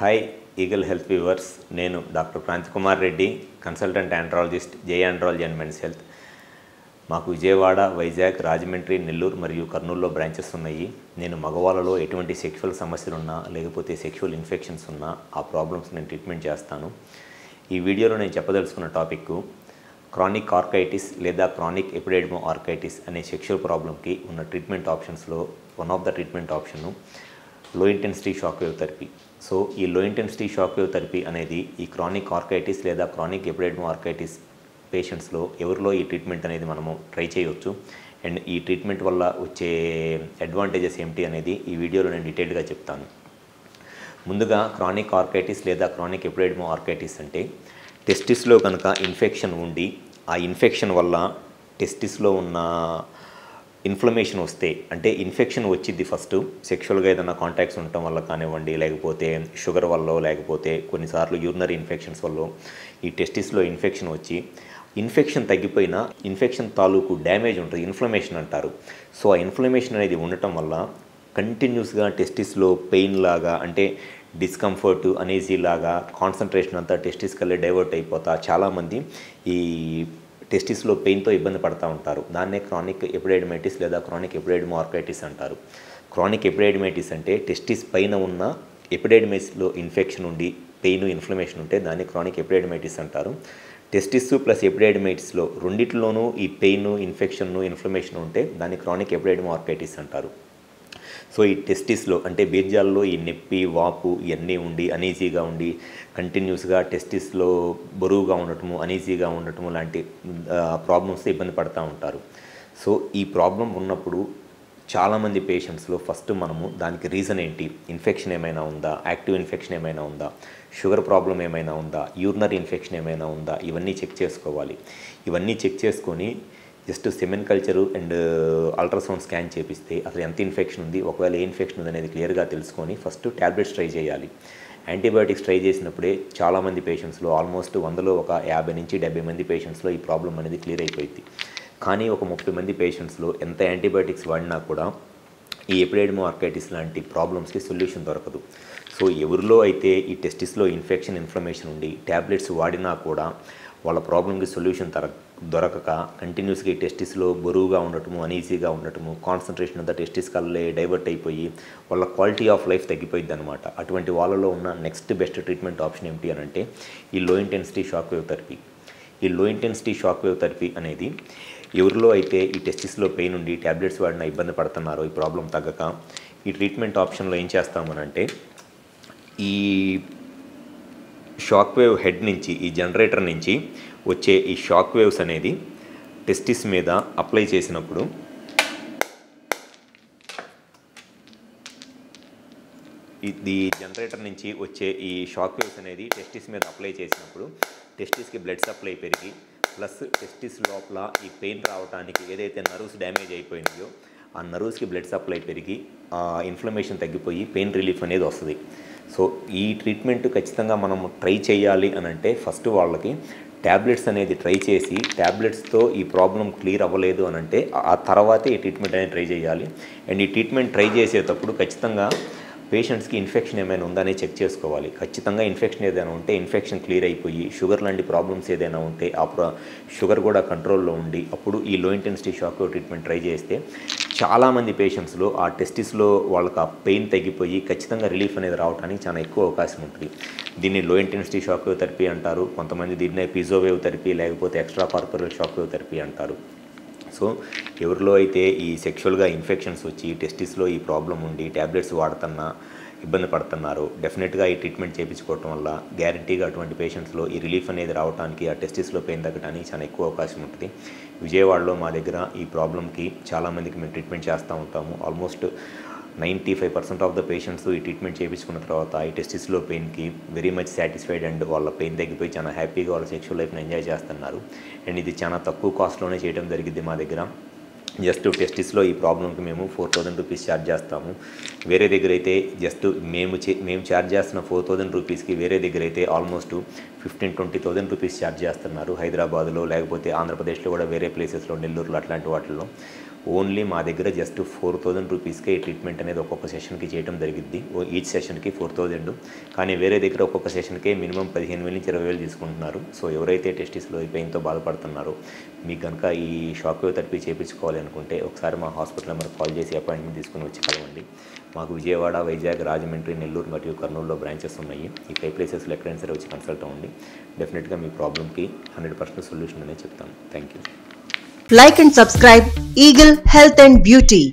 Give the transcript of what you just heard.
Hi eagle health viewers, నేను doctor Kranthi Kumar Reddy, consultant andrologist, J andrology and men's health. మాకు విజయవాడ, వైజాగ్, రాజమండ్రి, నెల్లూరు మరియు కర్నూలులో బ్రాంచెస్ ఉన్నాయి. నేను మగవాళ్ళలో ఎటువంటి సెక్షువల్ సమస్యలు ఉన్నా లేకపోతే సెక్షువల్ ఇన్ఫెక్షన్స్ ఉన్నా ఆ ప్రాబ్లమ్స్ నేను ట్రీట్మెంట్ చేస్తాను. ఈ వీడియోలో నేను చెప్పదలుచుకున్న టాపిక్ క్రానిక్ ఆర్కైటిస్ లేదా క్రానిక్ ఎపిడెడిమో ఆర్కైటిస్ అనే సెక్షువల్ ప్రాబ్లంకి ఉన్న ట్రీట్మెంట్ ఆప్షన్స్లో one of the treatment option low intensity shock wave therapy. So ఈ low intensity shock wave therapy అనేది ఈ క్రానిక్ ఆర్కైటిస్ లేదా క్రానిక్ ఎపిడెడిమో ఆర్కైటిస్ పేషెంట్స్లో ఎవరిలో ఈ ట్రీట్మెంట్ అనేది మనము ట్రై చేయవచ్చు. అండ్ ఈ ట్రీట్మెంట్ వల్ల వచ్చే అడ్వాంటేజెస్ ఏమిటి అనేది ఈ వీడియోలో నేను డీటెయిల్గా చెప్తాను. ముందుగా క్రానిక్ ఆర్కైటిస్ లేదా క్రానిక్ ఎపిడెడిమో ఆర్కైటిస్ అంటే టెస్టిస్లో కనుక ఇన్ఫెక్షన్ ఉండి ఆ ఇన్ఫెక్షన్ వల్ల టెస్టిస్లో ఉన్న ఇన్ఫ్లమేషన్ వస్తే, అంటే ఇన్ఫెక్షన్ వచ్చింది ఫస్ట్ సెక్షువల్గా ఏదైనా కాంటాక్ట్స్ ఉండటం వల్ల కానివ్వండి, లేకపోతే షుగర్ వల్ల, లేకపోతే కొన్నిసార్లు యూరినరీ ఇన్ఫెక్షన్స్ వల్ల ఈ టెస్టిస్లో ఇన్ఫెక్షన్ వచ్చి ఇన్ఫెక్షన్ తగ్గిపోయినా ఇన్ఫెక్షన్ తాలూకు డ్యామేజ్ ఉంటుంది, ఇన్ఫ్లమేషన్ అంటారు. సో ఆ ఇన్ఫ్లమేషన్ అనేది ఉండటం వల్ల కంటిన్యూస్గా టెస్టిస్లో పెయిన్ లాగా, అంటే డిస్కంఫర్ట్, అనీజీ లాగా, కాన్సన్ట్రేషన్ అంతా టెస్టిస్ కల్లే డైవర్ట్ అయిపోతా చాలామంది ఈ టెస్టిస్లో పెయిన్తో ఇబ్బంది పడుతూ ఉంటారు. దాన్నే క్రానిక్ ఎపిడెడిమైటిస్ లేదా క్రానిక్ ఎపిడెడిమో ఆర్కైటిస్ అంటారు. క్రానిక్ ఎపిడెడిమైటిస్ అంటే టెస్టిస్ పైన ఉన్న ఎపిడెడిమైస్లో ఇన్ఫెక్షన్ ఉండి పెయిన్, ఇన్ఫ్లమేషన్ ఉంటే దాన్ని క్రానిక్ ఎపిడెడిమైటిస్ అంటారు. టెస్టిస్ ప్లస్ ఎపిడెడిమైటిస్లో రెండిట్లోనూ ఈ పెయిన్, ఇన్ఫెక్షన్, ఇన్ఫ్లమేషన్ ఉంటే దాన్ని క్రానిక్ ఎపిడెడిమో ఆర్కైటిస్ అంటారు. సో ఈ టెస్టిస్లో అంటే బీర్జాల్లో ఈ నొప్పి, వాపు ఇవన్నీ ఉండి అనీజీగా ఉండి కంటిన్యూస్గా టెస్టిస్లో బరువుగా ఉండటము, అనీజీగా ఉండటము లాంటి ప్రాబ్లమ్స్ ఇబ్బంది పడుతూ ఉంటారు. సో ఈ ప్రాబ్లం ఉన్నప్పుడు చాలామంది పేషెంట్స్లో ఫస్ట్ మనము దానికి రీజన్ ఏంటి, ఇన్ఫెక్షన్ ఏమైనా ఉందా, యాక్టివ్ ఇన్ఫెక్షన్ ఏమైనా ఉందా, షుగర్ ప్రాబ్లం ఏమైనా ఉందా, యూరినరీ ఇన్ఫెక్షన్ ఏమైనా ఉందా, ఇవన్నీ చెక్ చేసుకోవాలి. ఇవన్నీ చెక్ చేసుకొని just semen culture and ultrasound scan చేపిస్తే అసలు ఎంత ఇన్ఫెక్షన్ ఉంది, ఒకవేళ ఏ ఇన్ఫెక్షన్ ఉంది అనేది క్లియర్గా తెలుసుకొని ఫస్ట్ ట్యాబ్లెట్స్ ట్రై చేయాలి. యాంటీబయాటిక్స్ ట్రై చేసినప్పుడే చాలామంది పేషెంట్స్లో ఆల్మోస్ట్ 100లో ఒక 50 నుంచి 70 మంది పేషెంట్స్లో ఈ ప్రాబ్లం అనేది క్లియర్ అయిపోయింది. కానీ ఒక 30 మంది పేషెంట్స్లో ఎంత యాంటీబయాటిక్స్ వాడినా కూడా ఈ ఎపిడెడిమో ఆర్కైటిస్ లాంటి ప్రాబ్లమ్స్కి సొల్యూషన్ దొరకదు. సో ఎవరిలో అయితే ఈ టెస్టిస్లో ఇన్ఫెక్షన్, ఇన్ఫ్లమేషన్ ఉండి ట్యాబ్లెట్స్ వాడినా కూడా వాళ్ళ ప్రాబ్లంకి సొల్యూషన్ దొరకక కంటిన్యూస్గా ఈ టెస్టిస్లో బరువుగా ఉండటము, అనీజీగా ఉండటము, కాన్సన్ట్రేషన్ అంతా టెస్టిస్ కల్లే డైవర్ట్ అయిపోయి వాళ్ళ క్వాలిటీ ఆఫ్ లైఫ్ తగ్గిపోయింది అనమాట. అటువంటి వాళ్ళలో ఉన్న నెక్స్ట్ బెస్ట్ ట్రీట్మెంట్ ఆప్షన్ ఏమిటి అని అంటే ఈ low intensity shock wave therapy. ఈ low intensity shock wave therapy అనేది ఎవరిలో అయితే ఈ టెస్టిస్లో పెయిన్ ఉండి ట్యాబ్లెట్స్ వాడిన ఇబ్బంది పడుతున్నారో, ఈ ప్రాబ్లం తగ్గక, ఈ ట్రీట్మెంట్ ఆప్షన్లో ఏం చేస్తామనంటే ఈ షాక్ వేవ్ హెడ్ నుంచి, ఈ జనరేటర్ నుంచి వచ్చే ఈ షాక్ వేవ్స్ అనేది టెస్టిస్ మీద అప్లై చేసినప్పుడు ఇది జనరేటర్ నుంచి వచ్చే ఈ షాక్ వేవ్స్ అనేది టెస్టిస్ మీద అప్లై చేసినప్పుడు టెస్టిస్కి బ్లడ్ సప్లై పెరిగి ప్లస్ టెస్టిస్ లోపల ఈ పెయిన్ రావడానికి ఏదైతే నర్వ్స్ డ్యామేజ్ అయిపోయిందో ఆ నర్వ్స్కి బ్లడ్ సప్లై పెరిగి ఆ ఇన్ఫ్లమేషన్ తగ్గిపోయి పెయిన్ రిలీఫ్ అనేది వస్తుంది. సో ఈ ట్రీట్మెంట్ ఖచ్చితంగా మనము ట్రై చేయాలి అని అంటే ఫస్ట్ వాళ్ళకి ట్యాబ్లెట్స్ అనేది ట్రై చేసి ట్యాబ్లెట్స్తో ఈ ప్రాబ్లం క్లియర్ అవ్వలేదు అని అంటే ఆ తర్వాతే ఈ ట్రీట్మెంట్ అనేది ట్రై చేయాలి. అండ్ ఈ ట్రీట్మెంట్ ట్రై చేసేటప్పుడు ఖచ్చితంగా పేషెంట్స్కి ఇన్ఫెక్షన్ ఏమైనా ఉందని చెక్ చేసుకోవాలి. ఖచ్చితంగా ఇన్ఫెక్షన్ ఏదైనా ఉంటే ఇన్ఫెక్షన్ క్లియర్ అయిపోయి షుగర్ లాంటి ప్రాబ్లమ్స్ ఏదైనా ఉంటే ఆ షుగర్ కూడా కంట్రోల్లో ఉండి అప్పుడు ఈ low intensity shock wave treatment try చేస్తే చాలామంది పేషెంట్స్లో ఆ టెస్టిస్లో వాళ్ళకి ఆ పెయిన్ తగ్గిపోయి ఖచ్చితంగా రిలీఫ్ అనేది రావడానికి చాలా ఎక్కువ అవకాశం ఉంటుంది. దీన్ని లో ఇంటెన్సిటీ షాక్ వేవ్ థెరపీ అంటారు. కొంతమంది దీన్నే పిజో వేవ్ థెరపీ లేకపోతే extra corporal shock wave therapy అంటారు. సో ఎవరిలో అయితే ఈ సెక్షువల్గా ఇన్ఫెక్షన్స్ వచ్చి టెస్టిస్లో ఈ ప్రాబ్లం ఉండి ట్యాబ్లెట్స్ వాడుతున్నా ఇబ్బంది పడుతున్నారు, డెఫినెట్గా ఈ ట్రీట్మెంట్ చేయించుకోవటం వల్ల గ్యారంటీగా అటువంటి పేషెంట్స్లో ఈ రిలీఫ్ అనేది రావడానికి, ఆ టెస్టిస్లో పెయిన్ తగ్గడానికి చాలా ఎక్కువ అవకాశం ఉంటుంది. విజయవాడలో మా దగ్గర ఈ ప్రాబ్లంకి చాలామందికి మేము ట్రీట్మెంట్ చేస్తూ ఉంటాము. ఆల్మోస్ట్ 95% ఆఫ్ ద పేషెంట్స్ ఈ ట్రీట్మెంట్ చేయించుకున్న తర్వాత ఈ టెస్టిస్లో పెయిన్కి వెరీ మచ్ సాటిస్ఫైడ్ అండ్ వాళ్ళ పెయిన్ తగ్గిపోయి చాలా హ్యాపీగా వాళ్ళ సెక్షువల్ లైఫ్ని ఎంజాయ్ చేస్తున్నారు. అండ్ ఇది చాలా తక్కువ కాస్ట్లోనే చేయడం జరిగింది మా దగ్గర. జస్ట్ టెస్టిస్లో ఈ ప్రాబ్లంకి మేము 4000 రూపీస్ ఛార్జ్ చేస్తాము. వేరే దగ్గర అయితే జస్ట్ మేము ఛార్జ్ చేస్తున్న 4000 రూపీస్కి వేరే దగ్గర అయితే ఆల్మోస్ట్ 15-20,000 రూపీస్ ఛార్జ్ చేస్తున్నారు. హైదరాబాద్లో లేకపోతే ఆంధ్రప్రదేశ్లో కూడా వేరే ప్లేసెస్లో, నెల్లూరులో అట్లాంటి వాటిల్లో ఓన్లీ మా దగ్గర జస్ట్ 4000 రూపీస్కే ఈ ట్రీట్మెంట్ అనేది ఒక్కొక్క సెషన్కి చేయడం జరిగిద్ది. ఈచ్ సెషన్కి 4000. కానీ వేరే దగ్గర ఒక్కొక్క సెషన్కే మినిమం 15,000 నుంచి 20,000 తీసుకుంటున్నారు. సో ఎవరైతే టెస్టిస్లో పెయిన్తో బాధపడుతున్నారో మీకు కనుక ఈ షాక్ వేవ్ థెరపీ చేయించుకోవాలి అనుకుంటే ఒకసారి మా హాస్పిటల్ నెంబర్ కాల్ చేసి అపాయింట్మెంట్ తీసుకుని వచ్చి కలవండి. మాకు విజయవాడ, వైజాగ్, రాజమండ్రి, నెల్లూరు మరియు కర్నూలులో బ్రాంచెస్ ఉన్నాయి. ఈ 5 ప్లేసెస్లో ఎక్కడైనా సరే వచ్చి కన్సల్ట్ అవ్వండి. డెఫినెట్గా మీ ప్రాబ్లమ్కి 100% సొల్యూషన్ అనేది చెప్తాను. Thank you. Like and subscribe Eagle Health and Beauty.